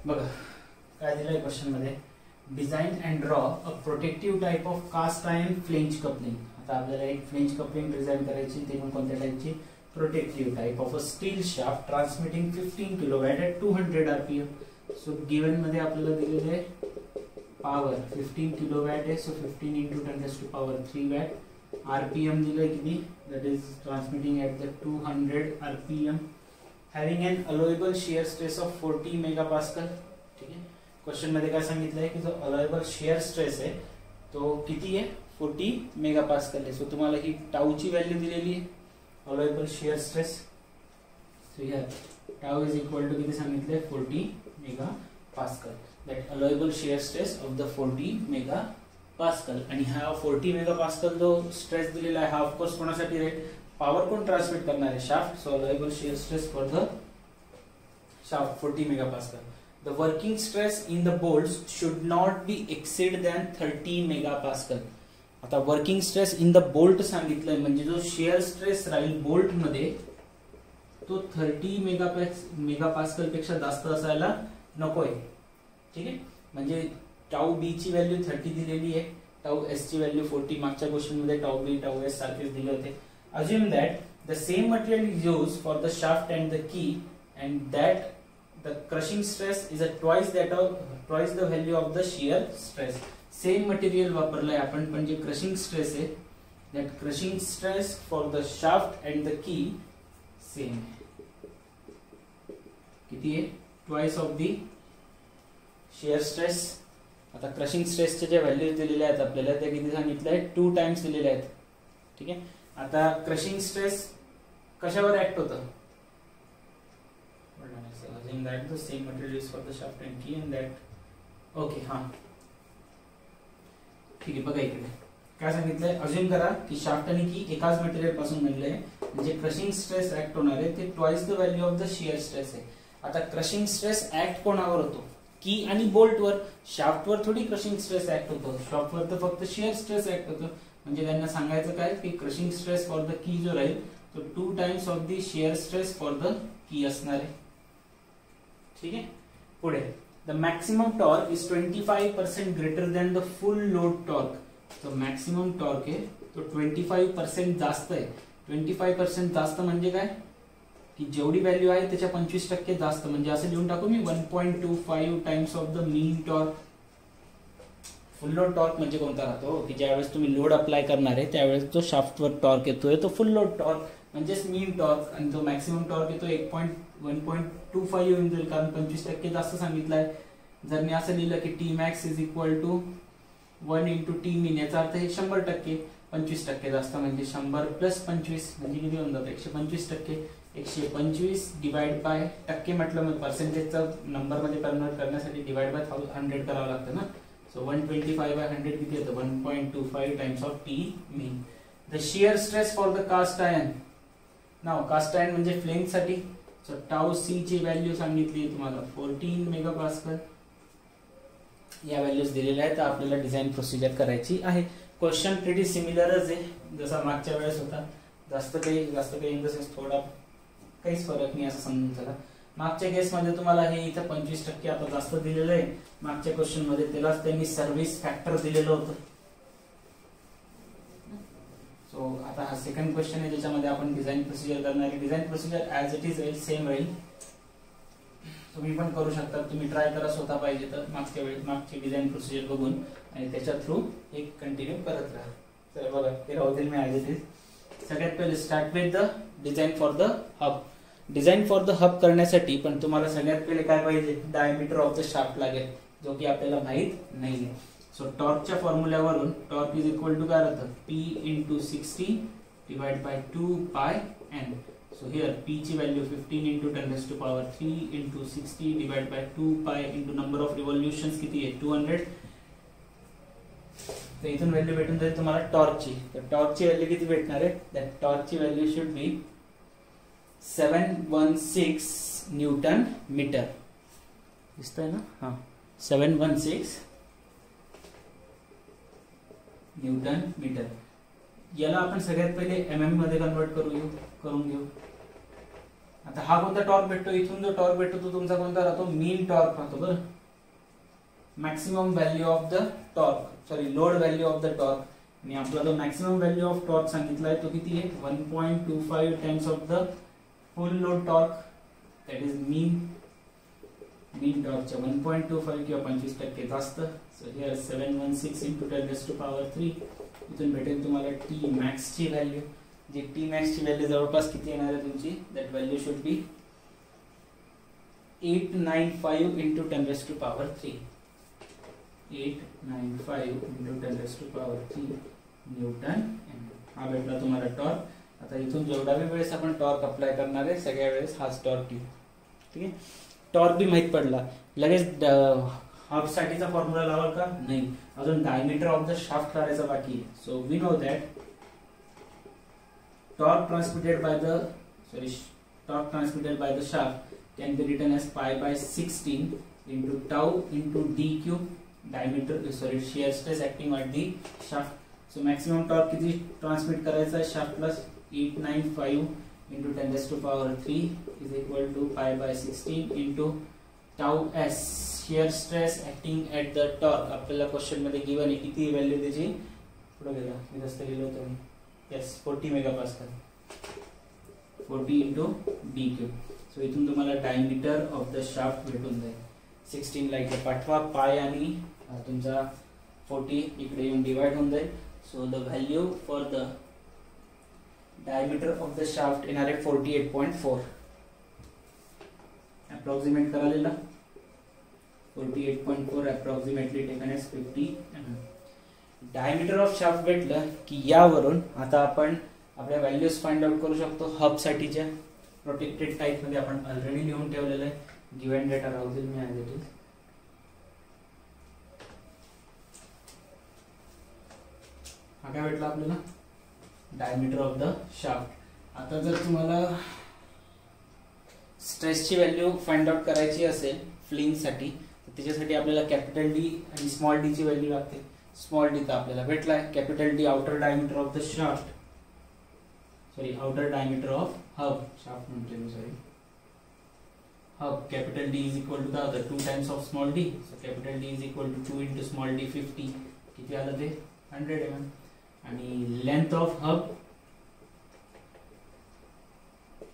बघा काय दिलंय क्वेश्चन मध्ये, design and draw a protective type of cast iron flange coupling. आता आपल्याला एक फ्लेंज कपलिंग डिझाइन करायची, ते पण कोणत्या टाइपची, protective type of a steel shaft transmitting 15 kilowatt at 200 RPM. So given मध्ये आपल्याला दिलेले पॉवर 15 किलोवॅट आहे, सो 15 into 10⁻³ वॅट. RPM दिलंय किती, that is transmitting at the 200 RPM. Having an allowable shear stress of 40 megapascal. ठीक आहे, question मध्ये काय सांगितलंय की जो अलोएबल शियर स्ट्रेस आहे तो किती आहे, 40 मेगापास्कल आहे. सो तुम्हाला ही टाऊची व्हॅल्यू दिलेली आहे, allowable shear stress. So here tau is equal to किती सांगितलंय, 40 megapascal. That allowable shear stress of the 40 megapascal. आणि हा 40 मेगापास्कल जो स्ट्रेस दिलेला आहे हा ऑफकोर्स कोणासाठी राहील, पॉवर कोण ट्रान्समिट करणार आहे, shaft. So allowable shear stress for the shaft 40 megapascal. The working stress in the bolts should not be exceed than 30 megapascal. आता working stress in the bolt सांगितलंय, म्हणजे जो शियर स्ट्रेस राहील बोल्ट मध्ये तो 30 मेगापास्कल पेक्षा जास्त असायला नकोय. ठीक आहे, म्हणजे टाऊ बी ची व्हॅल्यू 30 दिलेली आहे, टाऊ एस ची व्हॅल्यू 40. मागच्या क्वेश्चन मध्ये टाऊ बी टाऊ एस सारखेच दिले होते. Assume that the same material is used for the shaft and the key, and that the crushing stress is a twice the value of the shear stress. Same material वापरलाय आपण, पण जे crushing stress आहे, that crushing stress for the shaft and the key same किती आहे, twice of the shear stress. आता crushing stress चे जे व्हॅल्यूज दिलेले आहेत आपल्याला ते किती सांगितलंय, 2 टाइम्स दिलेले आहेत. ठीक आहे, आता क्रशिंग स्ट्रेस कशावर ऍक्ट होतं, that the same material is for the shaft and key and that okay. हा ठीक आहे, बघा इकडे काय सांगितलंय, अज्युम करा की शाफ्ट आणि की एकाच मटेरियल पासून बनले आहे, म्हणजे क्रशिंग स्ट्रेस ऍक्ट होणार आहे ते twice the value of the shear stress आहे. आता क्रशिंग स्ट्रेस ऍक्ट कोणावर होतो, की आणि बोल्ट वर. शाफ्ट वर थोडी क्रशिंग स्ट्रेस ऍक्ट होतो, शाफ्ट वर तर फक्त शियर स्ट्रेस ऍक्ट होतो. म्हणजे त्यांना सांगायचं काय की क्रशिंग स्ट्रेस फॉर द की जो राहील तो 2 times of the shear stress for the की असणार आहे. ठीक आहे, पुढे the maximum torque is 25% greater than the full load torque. तो मॅक्सिमम टॉर्क आहे तो 25% जास्त आहे. 25% जास्त म्हणजे काय, की जेवढी व्हॅल्यू आहे त्याच्या 25% जास्त. म्हणजे असं लिहून टाकू मी 1.25 times of the mean torque. Full load torque म्हणजे कोणता राहतो, की ज्यावेळेस तुम्ही लोड अप्लाय करणार आहे त्यावेळेस जो शाफ्टवर टॉर्क येतोय तो फुल लोड टॉर्क म्हणजेच मीन टॉर्क. आणि जो मॅक्सिमम टॉर्क येतो 1.25 येऊन जाईल, कारण 25% जास्त सांगितलंय. जर मी असं लिहिलं की T max is equal to 1 into T mean, याचा अर्थ हे 100%. 25% जास्त म्हणजे 100 प्लस 25 म्हणजे किती होऊन जातं, 125%. 125 डिवाइड बाय टक्के म्हटलं मग पर्सेंटेजचा नंबर मध्ये कन्वर्ट करण्यासाठी डिवाइड बाय 100 करावं लागतं ना. सो 125/100 किती येतं, 1.25 times of T mean. The shear stress for the cast iron. नाव कास्ट आयर्न म्हणजे फ्लेंज साठी. सो टाऊ सी ची व्हॅल्यू सांगितली तुम्हाला 14 मेगापास्कल. या व्हॅल्यूज दिलेल्या आहेत, तर आपल्याला डिझाइन प्रोसिजर करायची आहे. क्वेश्चन प्रिटी सिमिलरच आहे जसा मागच्या वेळेस होता. जास्त काही इन द सेन्स थोडा काहीच फरक नाही असं समजून चला. मागच्या केस मध्ये तुम्हाला हे इथं 25% आता जास्त दिलेलं आहे. मागच्या क्वेश्चन मध्ये त्यालाच त्यांनी सर्व्हिस फॅक्टर दिलेलं होतं. सो आता हा सेकंड क्वेश्चन आहे ज्याच्यामध्ये आपण डिझाइन प्रोसिजर करणार आहे. Design procedure as it is राहील, सेम राहील. तुम्ही पण करू शकता, तुम्ही ट्राय करा स्वतः पाहिजे तर मागची डिझाइन प्रोसिजर बघून आणि त्याच्या थ्रू एक कंटिन्यू करत राहा. तर बघा हे राहू देईल मी ऍज इट इज. सगळ्यात पहिले start with the design for the hub. Design for the hub करण्यासाठी पण तुम्हाला सगळ्यात पहिले काय पाहिजे, डायमीटर ऑफ द शाफ्ट लागेल, जो की आपल्याला माहित नाहीये. सो टॉर्कच्या फॉर्म्युल्यावरून टॉर्क इज इक्वल टू काय राहतं, P into 60 divide by 2πn. So here P ची value 15 into 10⁻³ into 60 divide by 2π into number of revolutions किती आहे, 200. तर इथून व्हॅल्यू भेटून जाईल तुम्हाला टॉर्कची. तर टॉर्कची व्हॅल्यू किती भेटणार आहे, दॅट टॉर्कची value should be 716 newton metre. दिसतंय ना, हा 716 न्यूटन मीटर. याला आपण सगळ्यात पहिले mm मध्ये कन्वर्ट करून घेऊ. आता हा कोणता टॉर्क भेटतो, इथून जो टॉर्क भेटतो तो तुमचा कोणता राहतो, मीन टॉर्क राहतो बरं. Maximum value of the torque, sorry load value of the torque. आणि आपला जो मॅक्सिमम व्हॅल्यू ऑफ टॉर्क सांगितलाय तो किती आहे, 1.25 times of the full load torque, that is mean टॉर्कच्या 1.25 किंवा 25% जास्त. सो हिअर 716 into 10⁻³ इथून भेटेल तुम्हाला टी मॅक्स ची व्हॅल्यू. जी टी मॅक्स ची व्हॅल्यू जवळपास किती येणार आहे तुमची, that value should B 895 into 10⁻³. 895 into 10⁻³ Newton. हा भेटला तुम्हाला टॉर्क. आता इथून जेवढा वेळेस आपण टॉर्क अप्लाय करणार आहे सगळ्या वेळेस हाच टॉर्क घेऊ. ठीक आहे, टॉर्क बी माहित पडला, लगेच हब साठीचा फॉर्म्युला लावाल का, नाही, अजून डायमीटर ऑफ द शाफ्ट काढायचा बाकी आहे. So we know that torque transmitted by the shaft can be written as pi/16 into tau into d cube diameter, shear stress acting at the shaft. So maximum torque किती transmit करायचा आहे shaft plus 895 into 10⁻³ is equal to pi/16 into tau s shear stress acting at the torque. आपल्याला question मध्ये given आहे किती value त्याची, पुढे गेला मी जास्त लिहिलं होतं मी, yes 40 megapascal, 40 into d cube. So इथून तुम्हाला डायमीटर ऑफ द शाफ्ट भेटून जाईल. 16 ला इथे पाठवा, पाय आणि तुमचा 40 इकडे येऊन डिवाइड होऊन जाईल. So the value for the diameter of the shaft येणार आहे 48.4. अप्रॉक्सिमेट करालेला 48.4 approximately taken as 50 mm. Diameter of shaft भेटलं की यावरून आता आपण आपल्या व्हॅल्यूज फाइंड आउट करू शकतो. हब साठीच्या प्रोटेक्टेड टाइप मध्ये आपण ऑलरेडी लिहून ठेवलेलं आहे, गिव्हन डेटा राहू देईल मी ॲज इट इज. हा काय भेटला आपल्याला, डायमीटर ऑफ द शाफ्ट. आता जर तुम्हाला स्ट्रेसची व्हॅल्यू फाइंड आउट करायची असेल फ्लिंग साठी, तर त्याच्यासाठी आपल्याला कॅपिटल डी आणि स्मॉल डी ची व्हॅल्यू लागते. स्मॉल डी तर आपल्याला भेटलाय, capital D outer diameter of the shaft, sorry outer diameter of hub, shaft म्हणते मी, sorry hub. Capital D is equal to the other 2 times of small D. So capital D is equal to 2 into small D 50, किती आलं ते 100 mm. आणि length of hub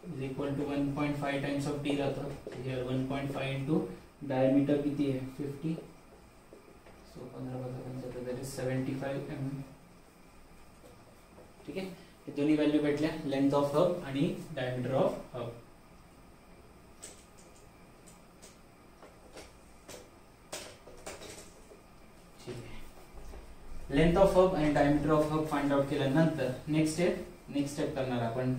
is equal to 1.5 times of D राहतं. Here 1.5 into diameter किती आहे 50, so 15 that is 75 mm. ठीक आहे, हे दोन्ही व्हॅल्यू भेटल्या, लेंथ ऑफ हब आणि डायमीटर ऑफ हब. ठीक आहे, लेंथ ऑफ हब आणि diameter of hub find out केल्यानंतर नेक्स्ट स्टेप करणार आपण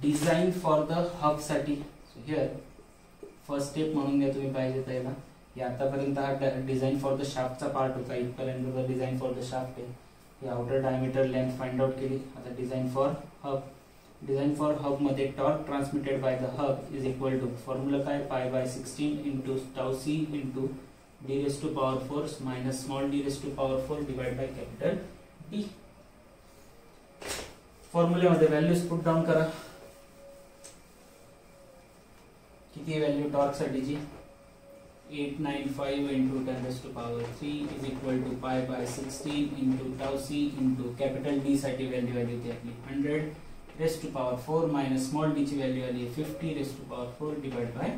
डिझाइन फॉर द हब साठी. सो हियर फर्स्ट स्टेप म्हणून घ्या तुम्ही पाहिजे त्याला. या आतापर्यंत हा डिझाइन फॉर द शाफ्टचा पार्ट होता, इथपर्यंत डिझाइन फॉर द शाफ्ट आहे. Outer diameter length find out केली. आता design for hub. Design for hub मध्ये torque transmitted by the hub is equal to, formula काय, pi/16 into tau c into d⁻⁴ minus small d⁻⁴ divided by capital D. फॉर्म्युल्यामध्ये values put down करा. किती value torque साठीची, 895 into 10⁻³ is equal to pi/16 into tau c into capital D साठी value आली होती आपली 100⁻⁴ minus small d ची value आली 50⁻⁴ divided by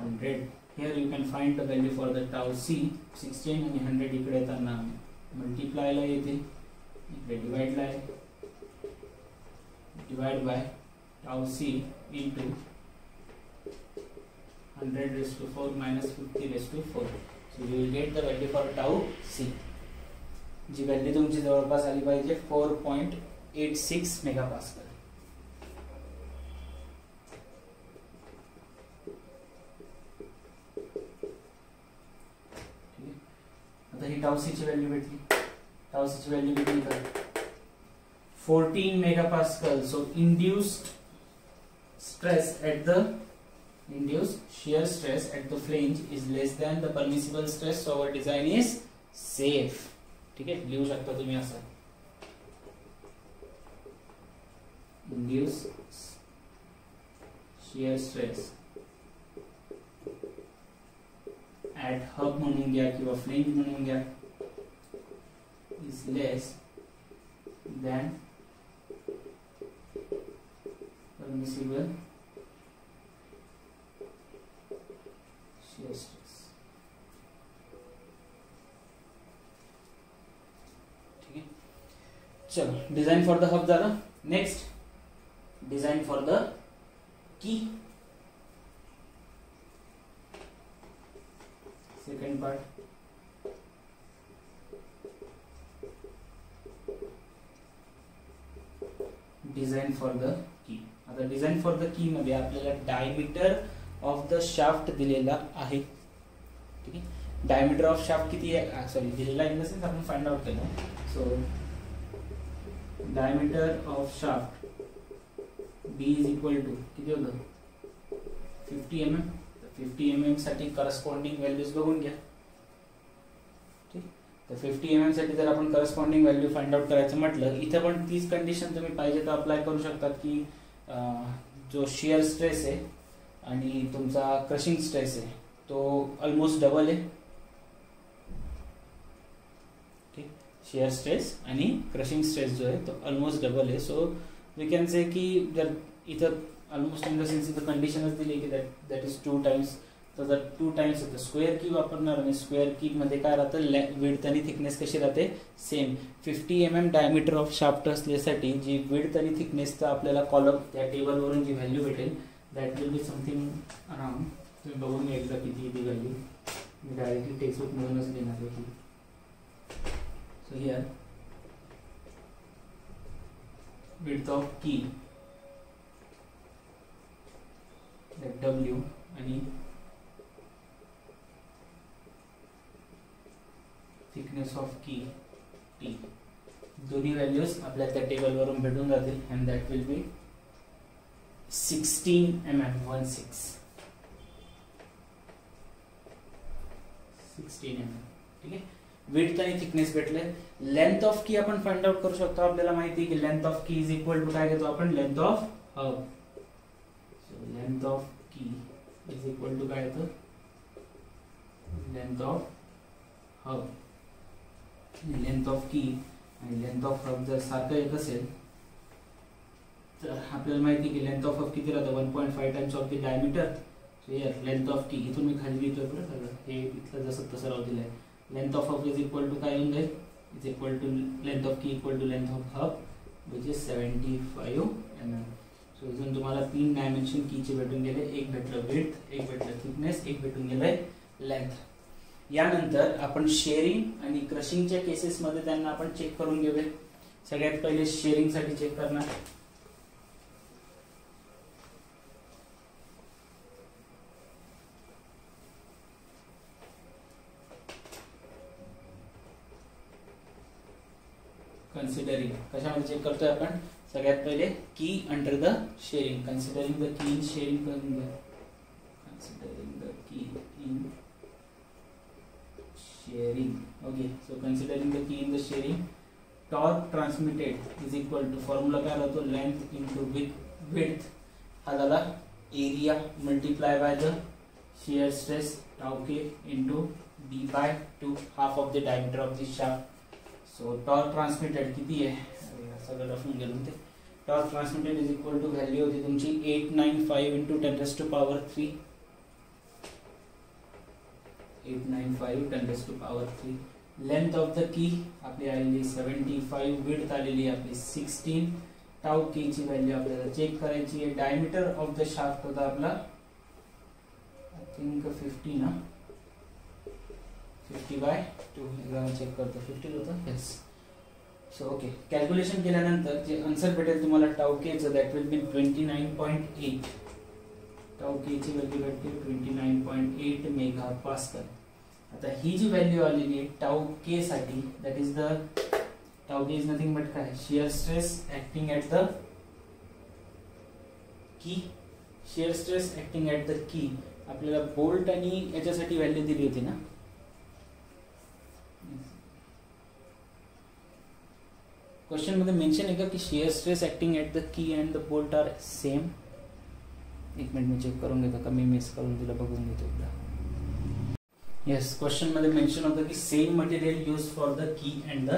100. Here you can find the value for the tau c. 16 आणि 100 इकडे येताना मल्टिप्लाय ला येते, इकडे डिवाइड ला आहे, divide by tau c into 100⁻⁴ minus 50⁻⁴. So you will get the value for tau c. जी व्हॅल्यू तुमची जवळपास आली पाहिजे 4.86 मेगापास्कल. आता ही tau c ची व्हॅल्यू भेटली. tau c ची व्हॅल्यू किती आहे, 14 megapascal. So induced shear stress at the flange is less than the permissible stress, so our design is safe. ठीक आहे, लिहू शकता तुम्ही असं, induced shear stress at hub म्हणून घ्या किंवा फ्लेंज म्हणून घ्या is less than permissible shear stress. ठीक है, चलो डिजाइन फॉर द हब झाला. नेक्स्ट डिजाइन फॉर द की. Second part, design for the की. आता डिझाईन फॉर द की मध्ये आपल्याला डायमीटर ऑफ द शाफ्ट दिलेला आहे. ठीक आहे, डायमीटर ऑफ शाफ्ट किती आहे, सॉरी दिलेला इन द सेन्स आपण फाइंड आउट केलं. So diameter of shaft B is equal to किती होतं 50 mm. 50 mm साठी करस्पॉन्डिंग व्हॅल्यूज बघून घ्या. ठीक, तर 50 mm साठी जर आपण करस्पॉन्डिंग व्हॅल्यू फाइंड आउट करायचं म्हटलं, इथे पण तीच कंडिशन तुम्ही पाहिजे तर अप्लाय करू शकतात की जो शियर स्ट्रेस आहे आणि तुमचा क्रशिंग स्ट्रेस आहे तो ऑलमोस्ट डबल आहे. ठीक, शियर स्ट्रेस आणि क्रशिंग स्ट्रेस जो आहे तो ऑलमोस्ट डबल आहे. सो वी कॅन से की जर इथं ऑलमोस्ट इन द सेन्स इथं कंडिशनच दिली की दॅट इज 2 टाइम्स, तर जर 2 टाइम्स येतं स्क्वेअर की वापरणार आणि स्क्वेअर की मध्ये काय राहतं विड्थ आणि थिकनेस कशी राहते same. 50 mm diameter of shaft असल्यासाठी जी विड्थ आणि थिकनेसचा आपल्याला कॉलम त्या टेबलवरून जी व्हॅल्यू भेटेल that will be something around, तुम्ही बघून घ्या एकदा किती ती व्हॅल्यू, मी डायरेक्टली टेक्स्टबुक मधूनच देणार आहे. सो हियर विड्थ ऑफ की W आणि थिकनेस ऑफ की T, दोन्ही व्हॅल्यूज आपल्या त्या टेबल वरून भेटून जातील and that will B 16 mm. 16 mm. ठीक आहे, विड्थ आणि थिकनेस भेटले. लेंथ ऑफ की आपण फाइंड आउट करू शकतो. आपल्याला माहिती आहे की लेंथ ऑफ की इज इक्वल टू काय घेतो आपण, length of hub. Length of की इज इक्वल टू काय येतं, length of hub. Length of की आणि लेंथ ऑफ हब जर सारखं येत असेल तर आपल्याला माहिती की लेंथ ऑफ हब किती राहतं 1.5 times of the diameter. So here length of की इथून मी खाली लिहितोय बरं, हे इथलं जसं तसं राहू दिलंय. Length of hub is equal to काय येऊन जाईल, is equal to length of key equal to length of hub which is 75 mm. So इथून तुम्हाला 3 डायमेन्शन कीचे भेटून गेले, एक भेटलं विड्थ, एक भेटलं थिकनेस, एक भेटून गेलंय लेंथ. यानंतर आपण शेअरिंग आणि क्रशिंगच्या केसेस मध्ये त्यांना आपण चेक करून घेऊया. सगळ्यात पहिले शेअरिंग साठी चेक करणार. कन्सिडरिंग कशामध्ये चेक करतोय आपण, सगळ्यात पहिले key under the shearing. Considering the key in shearing करून घ्या. Considering the key in shearing. Okay, so considering the key in the shearing, torque transmitted is equal to formula काय राहतो, लेंथ इंटू विड्थ. हा झाला area multiply by the shear stress tau k into d by 2 half of the diameter of the shaft. So torque transmitted किती आहे, सगळं रफून गेलो ते. Torque transmitted is equal to value होती तुमची 895 इंटू 10⁻³ 895 10⁻³. लेंथ ऑफ द की आपली आलेली 75, विड्थ आलेली आपली 16. टाउ की ची व्हॅल्यू आपल्याला चेक करायची आहे. डायमीटर ऑफ द शाफ्ट होता आपला आय थिंक 50 ना, 50/2 चेक करतो, 50 होतं. येस. सो ओके, कॅल्क्युलेशन केल्यानंतर जे आन्सर भेटेल तुम्हाला टाउ के चं दॅट विल बी 29.8. टाउ के ची व्हॅल्यू भेटते 29.8 मेगापास्कल. आता ही जी व्हॅल्यू आलेली आहे टाउ के साठी, that is the tau k is nothing but काय, shear stress acting at the key. Shear stress acting at the key आपल्याला बोल्ट आणि याच्यासाठी व्हॅल्यू दिली होती ना. क्वेश्चन मध्ये मेंशन आहे का की shear stress acting at the key and the bolt are same. एक मिनिट मी चेक करून घेतो, कमी मिस करून तिला बघून घेतो एकदा. येस, क्वेश्चन मध्ये मेन्शन होतं की same material use for the key and the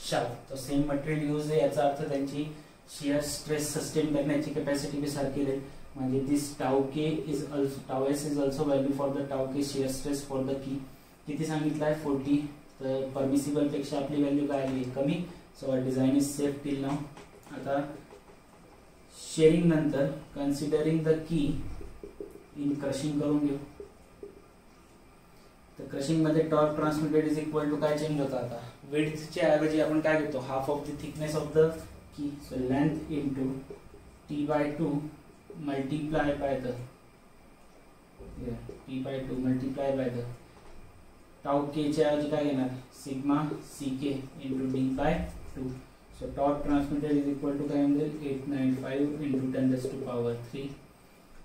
shaft. तर सेम मटेरियल यूज आहे याचा अर्थ त्यांची शियर स्ट्रेस सस्टेन करण्याची कॅपॅसिटी बी सारखी राहील. म्हणजे this tau k is also tau s is also value for the tau k shear stress for the key. किती सांगितलं आहे 40. तर परमिसिबल पेक्षा आपली व्हॅल्यू काय आली कमी. So our design is safe till now. आता शेअरिंग नंतर considering the key in crushing करून घेऊ. तर क्रशिंग मध्ये torque transmitted is equal to काय चेंज होता आता विड्थच्या ऐवजी आपण काय घेतो half of the thickness of the key. So length into t/2 multiply by the t/2 multiply by the tau k च्या ऐवजी काय घेणार sigma ck into d/2. So torque transmitted is equal to काय म्हणजे 895 इनटू 10⁻³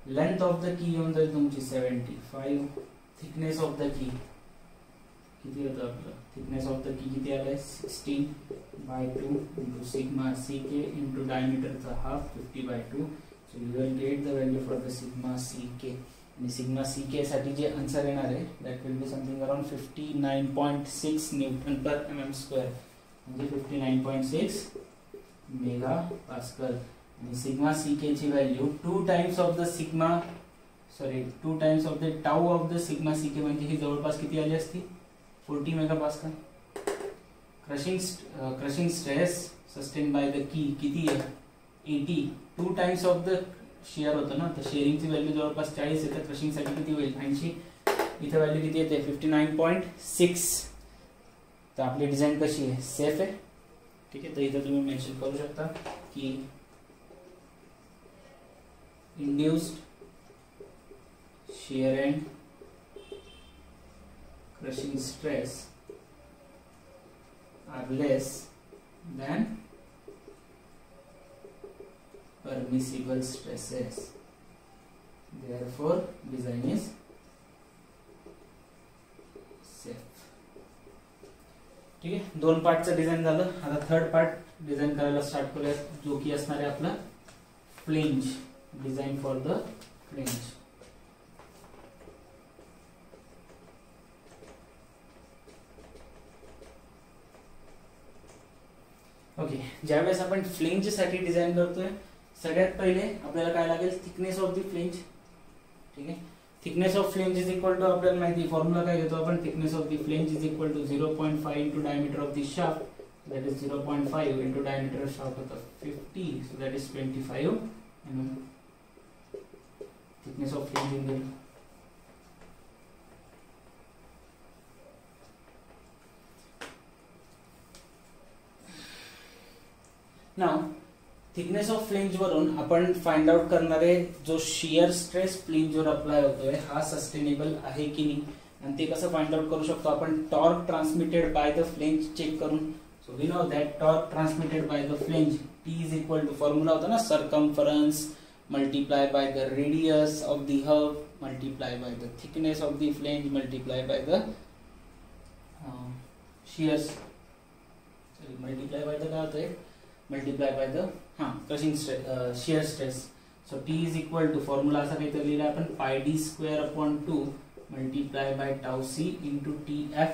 लेंथ ऑफ द की येऊन जाईल तुमची 75. थिकनेस ऑफ द की किती होतं आपलं थिकनेस ऑफ द की किती आलंय 16/2 इंटू सिग्मा ck इंटू डायमीटरचा half 50/2. So you will get the value for the sigma ck. आणि सिग्मा ck साठी जे आन्सर येणार आहे that will be something around 59.6 newton per mm². म्हणजे 59.6 मेगा पास्कल. आणि सिग्मा ck ची value 2 times of the sigma 2 times of the tau of the sigma ck म्हणजे ही जवळपास किती आली असती 40 megapascal. Crushing stress sustain by the key किती आहे 80. 2 टाइम्स ऑफ द शियर होतं ना. तर शेअरिंगची व्हॅल्यू जवळपास 40 येते. क्रशिंग साठी किती होईल 80. इथे व्हॅल्यू किती येते 59.6. तर आपली डिझाईन कशी आहे सेफ आहे. ठीक आहे. तर इथे तुम्ही मेन्शन करू शकता की induced shear and crushing stress are less than permissible stresses. Therefore, design is safe. ठीक आहे. 2 पार्टचं डिझाइन झालं. आता थर्ड पार्ट डिझाइन करायला स्टार्ट करूया जो की असणार आहे आपला flange. Design for the flange. Okay. ज्यावेळेस आपण फ्लेंज साठी डिझाइन करतोय सगळ्यात पहिले आपल्याला काय लागेल थिकनेस ऑफ द फ्लेंज. ठीक आहे. Thickness of flange is equal to आपल्याला माहिती फॉर्म्युला काय घेतो आपण thickness of the flange is equal to 0.5 into diameter of the shaft that is 0.5 into diameter of shaft होता 50. So that is 25 mm. Thickness of flange in the now thickness of flange वरून आपण find out करणारे जो shear stress फ्लेंजवर apply होतोय हा sustainable आहे की नाही. आणि ते कसं फाइंड आउट करू शकतो आपण torque transmitted by the flange check करून. So we know that torque transmitted by the flange T is equal to formula होता ना circumference multiply by the radius of the hub multiply by the thickness of the flange multiply by the shear multiply by the काय होतंय multiply by the crushing stress shear stress. So T is equal to formula असा काहीतरी लिहिला आपण πd² multiply by tau c into TF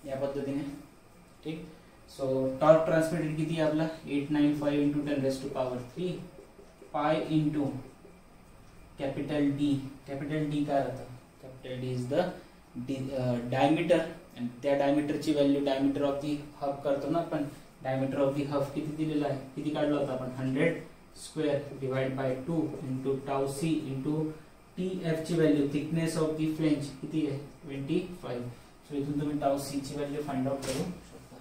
या पद्धतीने. ठीक. So torque transmitted किती आहे आपला 895 into 10⁻³ pi into capital D. Capital D काय राहतं capital D is the diameter. आणि त्या डायमीटरची value diameter of the hub करतो ना आपण. डायमीटर ऑफ दी हब किती दिलेला आहे किती काढला होता आपण 100² divide by 2 into tau c into TF ची value thickness of the flange किती आहे 25. सो इथून तुम्ही टाउ c ची व्हॅल्यू फाइंड आउट करू शकता.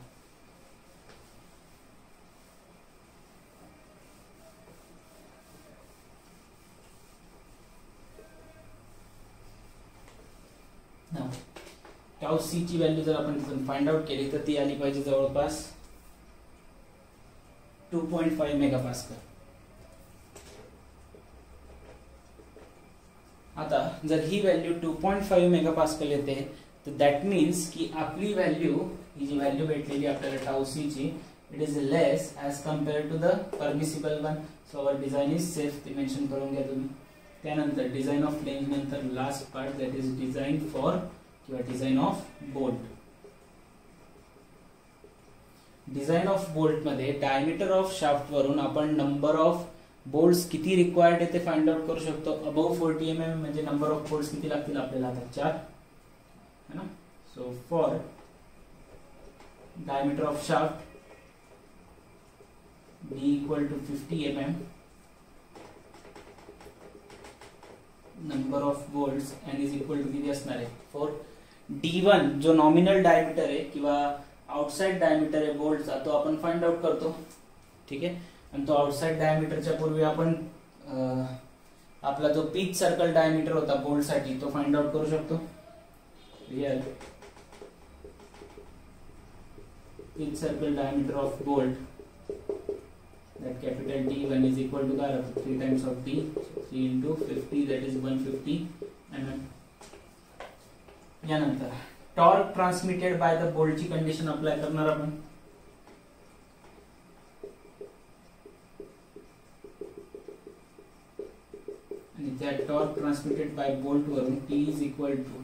नाउ टाउ c ची व्हॅल्यू जर आपण तिथून फाइंड आउट केली तर ती आली पाहिजे जवळपास 2.5 मेगापास्कल. आता जर ही व्हॅल्यू 2.5 मेगापास्कल येते तर दॅट मीन्स की आपली व्हॅल्यू ही जी व्हॅल्यू भेटलेली आपल्याला टाउ c ची it is less as compared to the permissible one. So our design is safe. ते मेन्शन करून घ्या तुम्ही. त्यानंतर डिझाईन ऑफ फ्लेंज नंतर last part that is design for किंवा design of bolt. Design of bolt मध्ये diameter of shaft वरून आपण नंबर ऑफ बोल्ट्स किती रिक्वायर्ड आहे ते फाइंड आउट करू शकतो. अबव 40 mm म्हणजे नंबर ऑफ बोल्ट्स किती लागतील आपल्याला आता 4 है ना. So for diameter of shaft D equal to 50 mm, number of bolts N is equal to किती असणार आहे 4. D1 जो नॉमिनल डायमीटर आहे किंवा आउटसाइड डायमीटर आहे बोल्टचा तो आपण फाइंड आउट करतो. ठीक आहे. आणि तो आउटसाइड डायमीटरच्या पूर्वी आपण आपला जो पिच सर्कल डायमीटर होता बोल्ट साठी तो फाइंड आउट करू शकतो. Real pitch circle diameter of bolt that capital D1 is equal to 3 times of D, so 3 into 50 that is 150 mm. यानंतर torque transmitted by the bolt ची condition apply करणार आपण. आणि त्या टॉर्क ट्रान्समिटेड बाय बोल्ट वरून T is equal to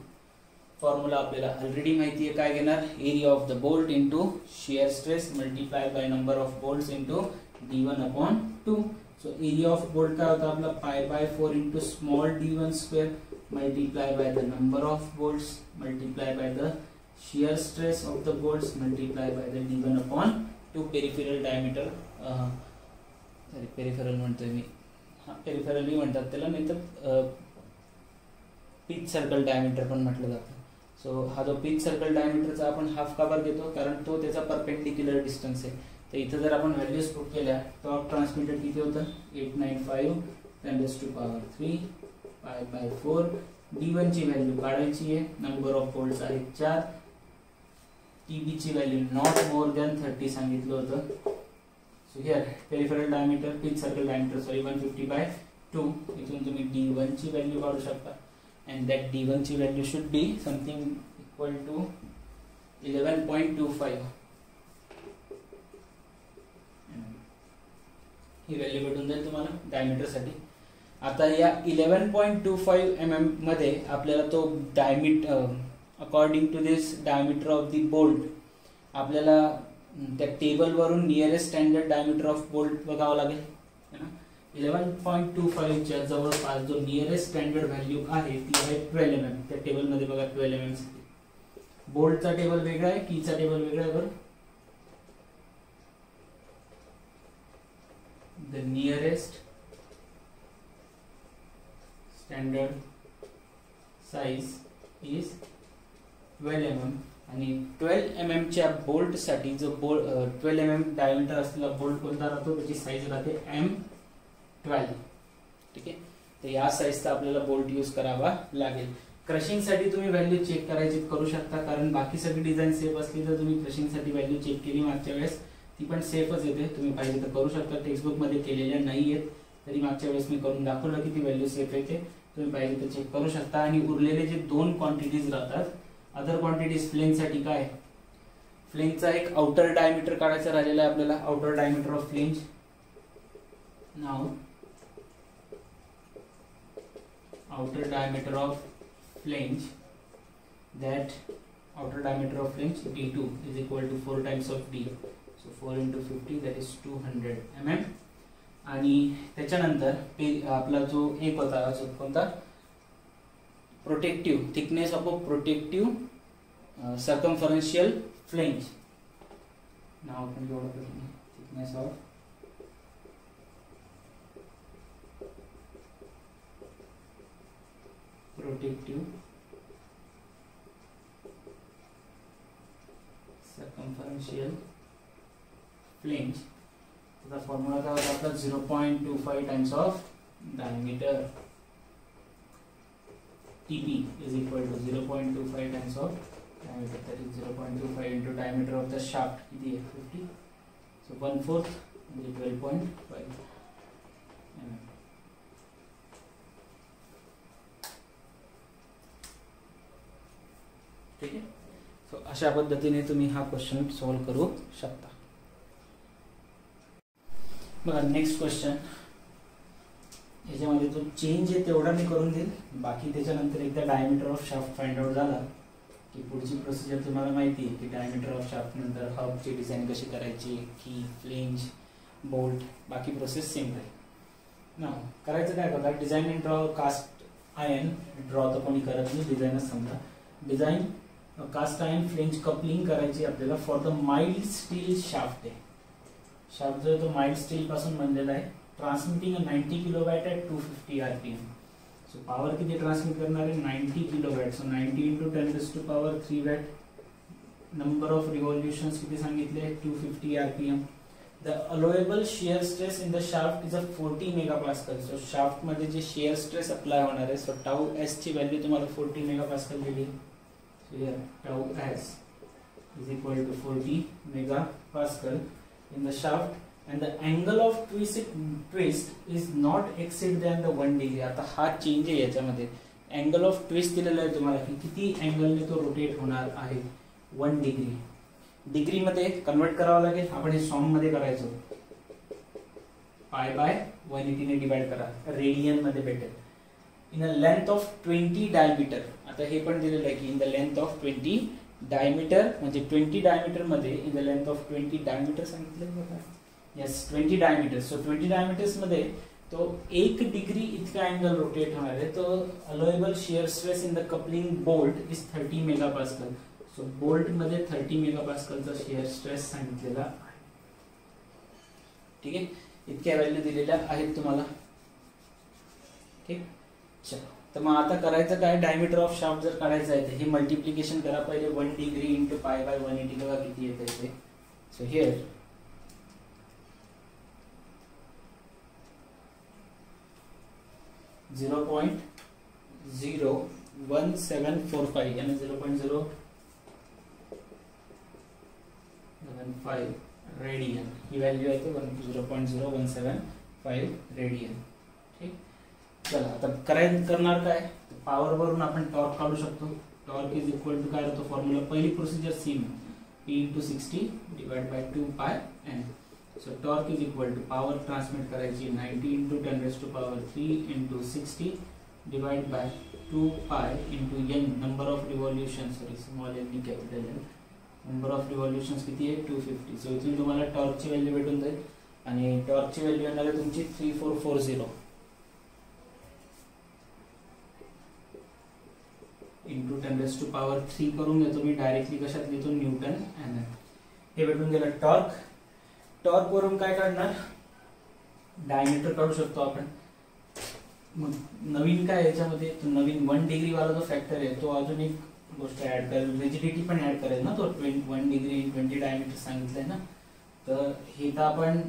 formula आपल्याला already माहिती आहे. काय घेणार area of the bolt into shear stress multiply by number of bolts into D1 upon 2. So area of bolt काय होता आपला π/4 into small d1 square multiply by the number of bolts multiply by the shear stress of the bolts multiply by the D1 upon 2. Peripheral diameter sorry peripheral म्हणतोय मी, peripherally म्हणतात त्याला, नाही तर pitch circle diameter पण म्हटलं जातं. So हा जो पिच सर्कल डायमीटरचा आपण हाफ का बर घेतो कारण तो त्याचा परपेंडिक्युलर डिस्टन्स आहे. तर इथं जर आपण व्हॅल्यूज पुट केल्या टॉर्क ट्रान्समिटेड किती होतं 895 10⁻³ π/4. D1 ची व्हॅल्यू काढायची आहे. नंबर ऑफ बोल्ट्स आहेत 4. TB ची व्हॅल्यू नॉट मोर दॅन 30 सांगितलं होतं. So here peripheral diameter pitch circle diameter sorry 150/2. इथून तुम्ही D1 ची व्हॅल्यू काढू शकता. And that D1 ची value should be something equal to 11.25. He value भेटून जाईल तुम्हाला डायमीटर साठी. आता या 11.25 mm मध्ये आपल्याला तो diameter according to this diameter of the bolt आपल्याला त्या टेबल वरून nearest standard diameter of bolt बघावं लागेल है ना. 11.25 च्या जवळपास जो नियरेस्ट स्टँडर्ड व्हॅल्यू आहे ती आहे 12 mm. त्या टेबल मध्ये बघा 12 mm साठी. बोल्टचा टेबल वेगळा आहे, कीचा टेबल वेगळा आहे. बरं the nearest standard size is 12 mm आणि 12 mm च्या बोल्ट साठी जो 12 mm डायमीटर असलेला बोल्ट कोणता राहतो त्याची साइज राहते M12. ठीक आहे. तर या साइजचा आपल्याला बोल्ट यूज करावा लागेल. क्रशिंग साठी तुम्ही व्हॅल्यू चेक करायची करू शकता कारण बाकी सगळी डिझाईन सेफ असली तर तुम्ही क्रशिंग साठी व्हॅल्यू चेक केली मागच्या वेळेस ती पण सेफच येते. तुम्ही पाहिजे तर करू शकता. टेक्स्टबुक मध्ये केलेल्या नाहीयेत तरी मागच्या वेळेस मी करून दाखवलं की ती व्हॅल्यू सेफ येते. तुम्ही पाहिजे तर चेक करू शकता. आणि उरलेले जे 2 क्वांटिटीज राहतात अदर क्वांटिटीज फ्लेंज साठी काय फ्लेंजचा एक आउटर डायमीटर काढायचा राहिलेला आहे आपल्याला. Outer diameter of flange now outer diameter of flange, that outer diameter of flange D2 is equal to 4 times of D, so 4 into 50 that is 200 mm. आणि त्याच्यानंतर आपला जो एक होता जो कोणता protective thickness of a protective circumferential flange. नाव आपण एवढं करू thickness of protective circumferential flange. त्याचा फॉर्म्युला काय होता आपला 0.25 times of diameter TP is equal to 0.25 times of diameter, that is 0.25 into diameter of the shaft किती आहे 50, so 1/4 म्हणजे 12.5 mm. ठीक आहे. सो अशा पद्धतीने तुम्ही हा क्वेश्चन सॉल्व करू शकता. बघा नेक्स्ट क्वेश्चन. याच्यामध्ये जो चेंज आहे तेवढा मी करून देईल, बाकी त्याच्यानंतर एकदा diameter of shaft find out झाला की पुढची प्रोसिजर तुम्हाला माहिती आहे की डायमीटर ऑफ शाफ्ट नंतर हबची डिझाईन कशी करायची, की फ्लेंज, बोल्ट, बाकी प्रोसेस सेम राहील ना. करायचं काय बघा, design and draw cast iron, draw तर कोणी करत नाही, डिझाईनच समजा. Design cast iron flange coupling करायची आपल्याला for the mild steel shaft आहे. शाफ्ट जो आहे तो माइल्ड स्टील पासून बनलेला आहे. Transmitting 90 kilowatt at 250 RPM. So power किती ट्रान्समिट करणार आहे, 90 kilowatt. So 90 × 10⁻³ watt. Number of revolutions किती सांगितले, 250 RPM. The allowable shear stress in the shaft is 40 MPa. So shaft मध्ये जे शियर स्ट्रेस अप्लाय होणार आहे, सो टाउ एस ची व्हॅल्यू तुम्हाला 40 MPa दिली. So here tau s is equal to 40 MPa in the shaft, and the angle of twist is not exceed than the 1 degree. आता हा change आहे याच्यामध्ये. Angle of twist दिलेला आहे तुम्हाला की किती अँगलने तो रोटेट होणार आहे, 1 डिग्री. डिग्री मध्ये कन्वर्ट करावं लागेल. आपण हे सॉम मध्ये करायचो, π/180 ने डिवाइड करा, रेडियन मध्ये भेटेल. In a length of 20 diameter. आता हे पण दिलेलं आहे की in the length of 20 diameter, म्हणजे 20 डायमीटर मध्ये in the length of 20 diameter सांगितलं बघा. Yes, 20 diameter. सो 20 डायमीटर्स मध्ये तो 1 डिग्री इतका अँगल रोटेट होणार आहे. तो allowable shear stress in the coupling bolt is 30 MPa. So bolt मध्ये 30 MPa चा शियर स्ट्रेस सांगितलेला आहे. ठीक आहे, इतक्या व्हॅल्यू दिलेल्या आहेत तुम्हाला. ठीक, चलो. तर मग आता करायचं काय, डायमीटर ऑफ शाफ्ट जर काढायचं आहे तर हे मल्टिप्लिकेशन करा पहिले. 1 डिग्री × π/180 बघा किती येते ते. सो हियर 0.01745 यानी 0.015 रेडियन ही व्हॅल्यू आहे. 0.0175 रेडियन. ठीक, चला आता करणार काय, पॉवर वरून आपण टॉर्क काढू शकतो. टॉर्क इज इक्वल टू काय होतो फॉर्म्युला, पहिली procedure same, P × 60 / 2πn. So torque is equal to power transmit करायची 90 × 10⁻³ × 60 divide by 2π × n, number of revolution, sorry small n capital n, number of revolutions किती आहे 250. So इथून तुम्हाला टॉर्कची value भेटून जाईल आणि टॉर्कची व्हॅल्यू येणार आहे तुमची 3440 × 10⁻³ करून घेतो मी डायरेक्टली. कशात लिहितो, न्यूटन एन. हे भेटून गेलं टॉर्क. टॉर्क वरून काय काढणार, डायमीटर काढू शकतो आपण. मग नवीन काय याच्यामध्ये, तो नवीन 1 डिग्री वाला जो फॅक्टर आहे तो अजून एक गोष्ट ऍड करेल, रिजिडिटी पण ऍड करेल ना. तो 1 डिग्री 20 डायमीटर सांगितलंय ना. तर हे तर आपण,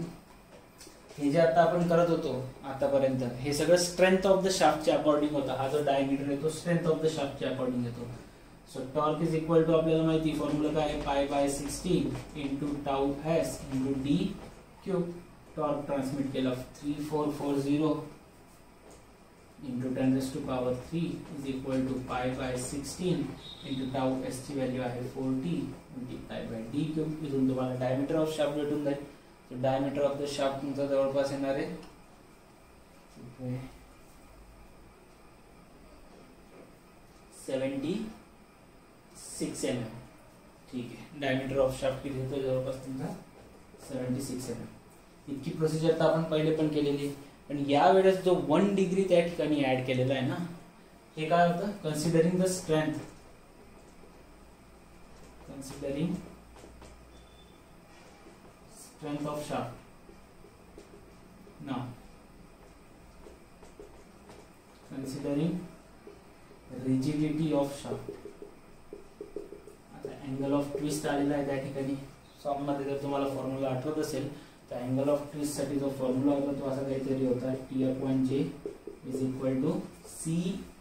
हे जे आता आपण करत होतो आतापर्यंत, हे सगळं स्ट्रेंथ ऑफ द शाफ्टच्या अकॉर्डिंग होता. हा जो डायमीटर आहे तो स्ट्रेंथ ऑफ द शाफ्टच्या अकॉर्डिंग येतो. So torque is equal to आपल्याला माहिती फॉर्म्युला काय आहे, π/60 × tau S × d³. Torque transmit केला 3440 × 10⁻³ is equal to π/16 × tau s ची व्हॅल्यू आहे 40 × d³. इथून तुम्हाला डायमीटर ऑफ शाफ्ट भेटून जाईल. डायमीटर ऑफ द शाफ्ट तुमचा जवळपास येणार आहे 76 mm. ठीक आहे, डायमीटर ऑफ शाफ्ट किती येतो जवळपास तुमचा 76 mm. इतकी प्रोसिजर तर आपण पहिले पण केलेली, पण या वेळेस जो 1 डिग्री त्या ठिकाणी ऍड केलेला आहे ना, हे काय होतं, considering the strength, considering strength of shaft. Now considering rigidity of shaft. आता अँगल ऑफ ट्विस्ट आलेला आहे त्या ठिकाणी. सॉम मध्ये जर तुम्हाला फॉर्म्युला आठवत असेल तर अँगल ऑफ ट्विस्ट साठी जो फॉर्म्युला होता तो असा काहीतरी होता, T/J is equal to C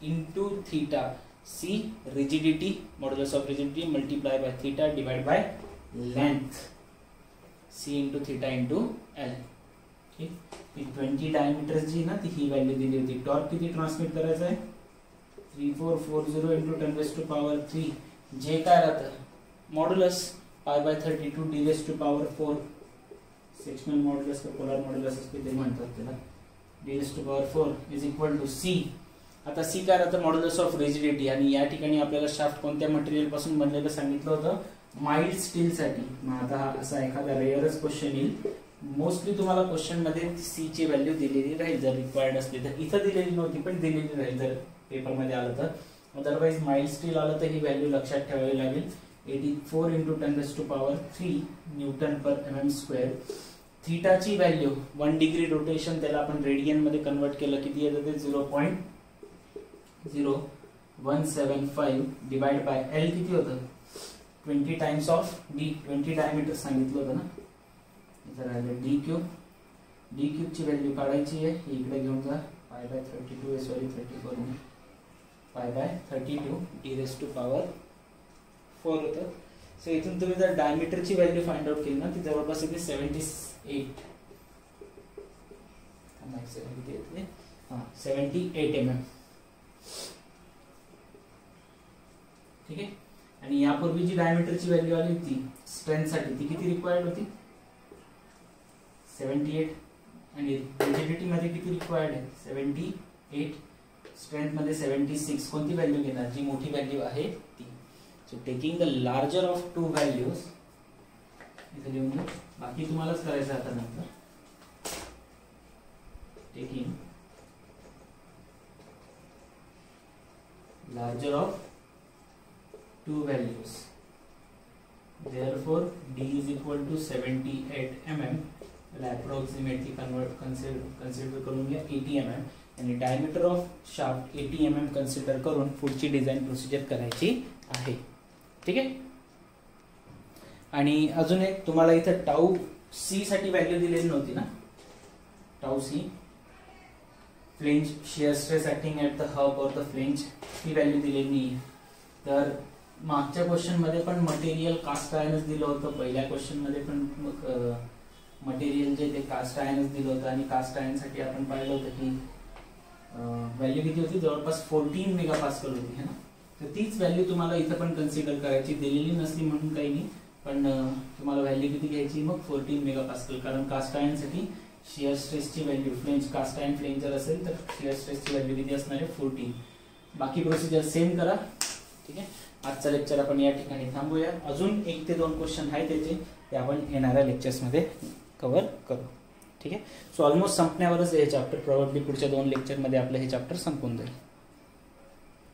× theta. C rigidity, modulus of rigidity multiply by theta divide by length, C × theta × L. ठीक, 20 डायमीटर जी ना ती ही व्हॅल्यू दिली होती. टॉर्क किती ट्रान्समिट करायचं आहे 3440 × 10⁻³ जे काय राहतं मॉड्युलस π/32 d⁻⁴, सेक्शनल मॉड्युलस का पोलर मॉड्युलस असते ते म्हणतात त्याला. d⁴ is equal to C. आता सी काय राहतं, मॉड्युलस ऑफ रिजिडिटी. आणि या ठिकाणी आपल्याला शाफ्ट कोणत्या मटेरियल पासून बनलेलं सांगितलं होतं, माइल्ड स्टील साठी. मग आता हा असा एखादा रेअरच क्वेश्चन येईल. मोस्टली तुम्हाला क्वेश्चन मध्ये सी ची व्हॅल्यू दिलेली राहील जर रिक्वायर्ड असली तर. इथं दिलेली नव्हती पण दिलेली राहील जर पेपर मध्ये आलं तर. अदरवाइज माइल्ड स्टील आलं तर ही व्हॅल्यू लक्षात ठेवावी लागेल. 84 × 10⁻³ Newton per mm². थीटाची value 1 degree rotation, त्याला आपण रेडियन मध्ये कन्वर्ट केलं किती येतं ते 0.0175 डिवाइड बाय एल किती होतं 20 टाइम्स ऑफ डी. 20 डायमीटर सांगितलं होतं ना. इथं राहिलं डी क्यूब. डी क्यूब ची व्हॅल्यू काढायची आहे, इकडे घेऊन जा. π/32 सॉरी 34 नाही, π/32 d⁴ होतं. सो इथून तुम्ही जर डायमीटरची व्हॅल्यू फाइंड आउट केली ना, ती जवळपास येते 78 mm. ठीक आहे. आणि यापूर्वी जी डायमीटरची व्हॅल्यू आली होती स्ट्रेंथ साठी, ती किती रिक्वायर्ड होती 78. आणि रिजिडिटी मध्ये किती रिक्वायर्ड आहे 78. स्ट्रेंथ मध्ये 76. कोणती व्हॅल्यू घेणार, जी मोठी व्हॅल्यू आहे ती. So taking the larger of 2 values इथे लिहून घेऊ, बाकी तुम्हालाच करायचं आता नंतर. Taking larger of 2 values, therefore d is equal to 78 mm. Approximately consider करून घ्या 80 mm. आणि diameter of shaft 80 mm consider करून पुढची डिझाईन प्रोसिजर करायची आहे. ठीक आहे. आणि अजून एक तुम्हाला इथं टाऊ सी साठी व्हॅल्यू दिलेली नव्हती ना. Tau C flange shear stress acting at the hub और द फ्लेंज, ही व्हॅल्यू दिलेली नाही. तर मागच्या क्वेश्चन मध्ये पण मटेरियल कास्ट आयर्नच दिलं होतं. पहिल्या क्वेश्चन मध्ये पण मटेरियल जे ते कास्ट आयर्नच दिलं होतं. आणि कास्ट आयर्न साठी आपण पाहिलं होतं की व्हॅल्यू किती होती, जवळपास 14 मेगापास्कल होती है ना. तर तीच व्हॅल्यू तुम्हाला इथं पण कन्सिडर करायची. दिलेली नसली म्हणून काही नाही, पण तुम्हाला व्हॅल्यू किती घ्यायची मग 14 मेगापास्कल. कारण कास्ट आयर्न साठी शियर स्ट्रेसची value, flange cast iron flange जर असेल तर शियर स्ट्रेसची व्हॅल्यू किती असणार आहे 14. बाकी प्रोसिजर सेम करा. ठीक आहे. आजचा लेक्चर आपण या ठिकाणी थांबूया. अजून 1 ते 2 क्वेश्चन आहे त्याचे, ते आपण येणाऱ्या लेक्चर्स मध्ये कव्हर करू. ठीक आहे. सो ऑलमोस्ट संपण्यावरच हे चॅप्टर, प्रॉब्ली पुढच्या 2 लेक्चर मध्ये आपलं हे चॅप्टर संपून जाईल.